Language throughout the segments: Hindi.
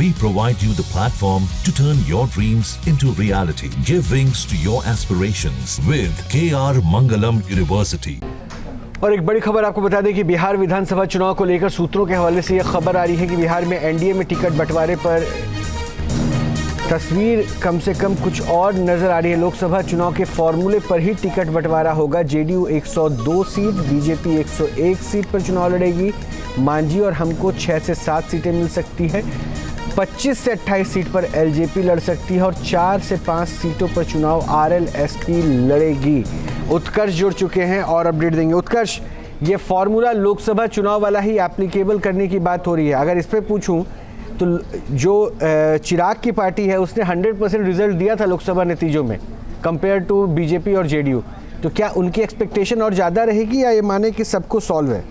We provide you the platform to turn your dreams into reality. Give wings to your aspirations with KR Mangalam University. और एक बड़ी खबर आपको बता दें कि बिहार विधानसभा चुनाव को लेकर सूत्रों के हवाले से यह खबर आ रही है कि बिहार में एनडीए में टिकट बंटवारे पर तस्वीर कम से कम कुछ और नजर आ रही है। लोकसभा चुनाव के फॉर्मूले पर ही टिकट बंटवारा होगा। जेडीयू 102 सीट, बीजेपी 101 सीट पर चुनाव लड़ेगी। मांझी और हमको 6 से 7 सीटें मिल सकती है। 25 से 28 सीट पर एलजेपी लड़ सकती है और 4 से 5 सीटों पर चुनाव आरएलएसपी लड़ेगी। उत्कर्ष जुड़ चुके हैं और अपडेट देंगे। उत्कर्ष, ये फॉर्मूला लोकसभा चुनाव वाला ही एप्लीकेबल करने की बात हो रही है। अगर इस पे पूछूं तो जो चिराग की पार्टी है उसने 100% रिजल्ट दिया था लोकसभा नतीजों में कंपेयर टू बीजेपी और जेडीयू, तो क्या उनकी एक्सपेक्टेशन और ज़्यादा रहेगी या ये माने कि सबको सॉल्व है?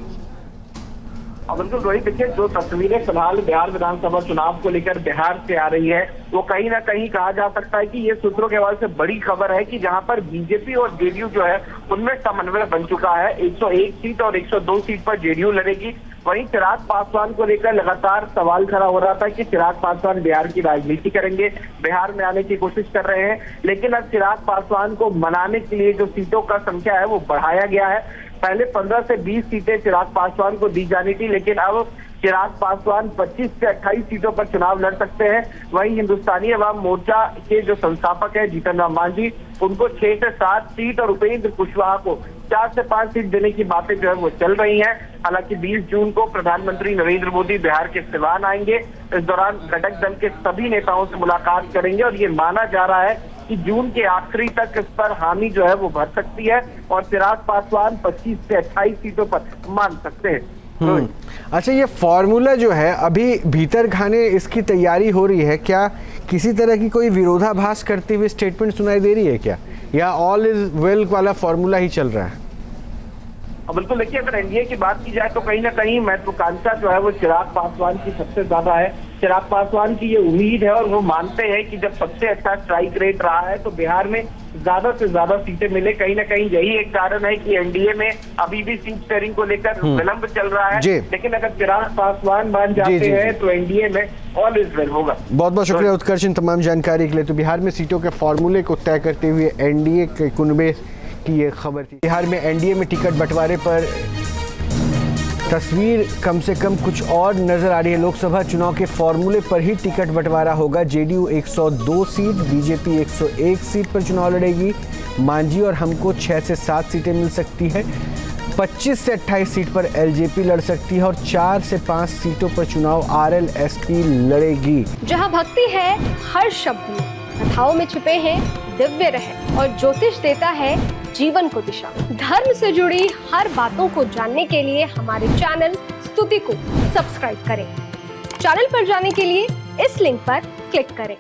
बिल्कुल रोहित, देखिए जो तस्वीरें फिलहाल बिहार विधानसभा चुनाव को लेकर बिहार से आ रही है वो कहीं ना कहीं कहा जा सकता है कि ये सूत्रों के हवाले से बड़ी खबर है कि जहां पर बीजेपी और जेडीयू जो है उनमें समन्वय बन चुका है। 101 सीट और 102 सीट पर जेडीयू लड़ेगी। वहीं चिराग पासवान को लेकर लगातार सवाल खड़ा हो रहा था कि चिराग पासवान बिहार की राजनीति करेंगे, बिहार में आने की कोशिश कर रहे हैं, लेकिन अब चिराग पासवान को मनाने के लिए जो सीटों का संख्या है वो बढ़ाया गया है। पहले 15 से 20 सीटें चिराग पासवान को दी जानी थी, लेकिन अब चिराग पासवान 25 से 28 सीटों पर चुनाव लड़ सकते हैं। वहीं हिंदुस्तानी अवाम मोर्चा के जो संस्थापक है जीतन राम मांझी, उनको 6 से 7 सीट और उपेंद्र कुशवाहा को 4 से 5 सीट देने की बातें जो है वो चल रही हैं। हालांकि 20 जून को प्रधानमंत्री नरेंद्र मोदी बिहार के सिवान आएंगे। इस दौरान घटक दल के सभी नेताओं से मुलाकात करेंगे और ये माना जा रहा है कि जून के आखिरी तक इस पर हामी जो है वो भर सकती है और चिराग पासवान 25 से 28 सीटों पर मान सकते हैं। अच्छा, ये फॉर्मूला जो है अभी भीतर खाने इसकी तैयारी हो रही है, क्या किसी तरह की कोई विरोधाभास करते हुए स्टेटमेंट सुनाई दे रही है क्या, या ऑल इज वेल वाला फॉर्मूला ही चल रहा है? बिल्कुल, देखिए अगर एनडीए की बात की जाए तो कहीं ना कहीं महत्वाकांक्षा जो है वो चिराग पासवान की सबसे ज्यादा है। चिराग पासवान की ये उम्मीद है और वो मानते हैं कि जब सबसे अच्छा स्ट्राइक रेट रहा है तो बिहार में ज्यादा से ज्यादा सीटें मिले। कहीं ना कहीं यही एक कारण है कि एनडीए में अभी भी सीट शेयरिंग को लेकर विलंब चल रहा है, लेकिन अगर चिराग पासवान मान जाते हैं तो एनडीए में ऑल इज वेल होगा। बहुत बहुत शुक्रिया उत्कर्ष इन तमाम जानकारी के लिए। तो बिहार में सीटों के फॉर्मूले को तय करते हुए एनडीए के कुनबे की ये खबर थी। बिहार में एनडीए में टिकट बंटवारे पर तस्वीर कम से कम कुछ और नजर आ रही है। लोकसभा चुनाव के फॉर्मूले पर ही टिकट बंटवारा होगा। जेडीयू 102 सीट, बीजेपी 101 सीट पर चुनाव लड़ेगी। मांझी और हमको 6 से 7 सीटें मिल सकती है। 25 से 28 सीट पर एलजेपी लड़ सकती है और 4 से 5 सीटों पर चुनाव आरएलएसपी लड़ेगी। जहां भक्ति है हर शब्द में, कथाओं में छिपे हैं दिव्य रहस्य और ज्योतिष देता है जीवन को दिशा। धर्म से जुड़ी हर बातों को जानने के लिए हमारे चैनल स्तुति को सब्सक्राइब करें। चैनल पर जाने के लिए इस लिंक पर क्लिक करें।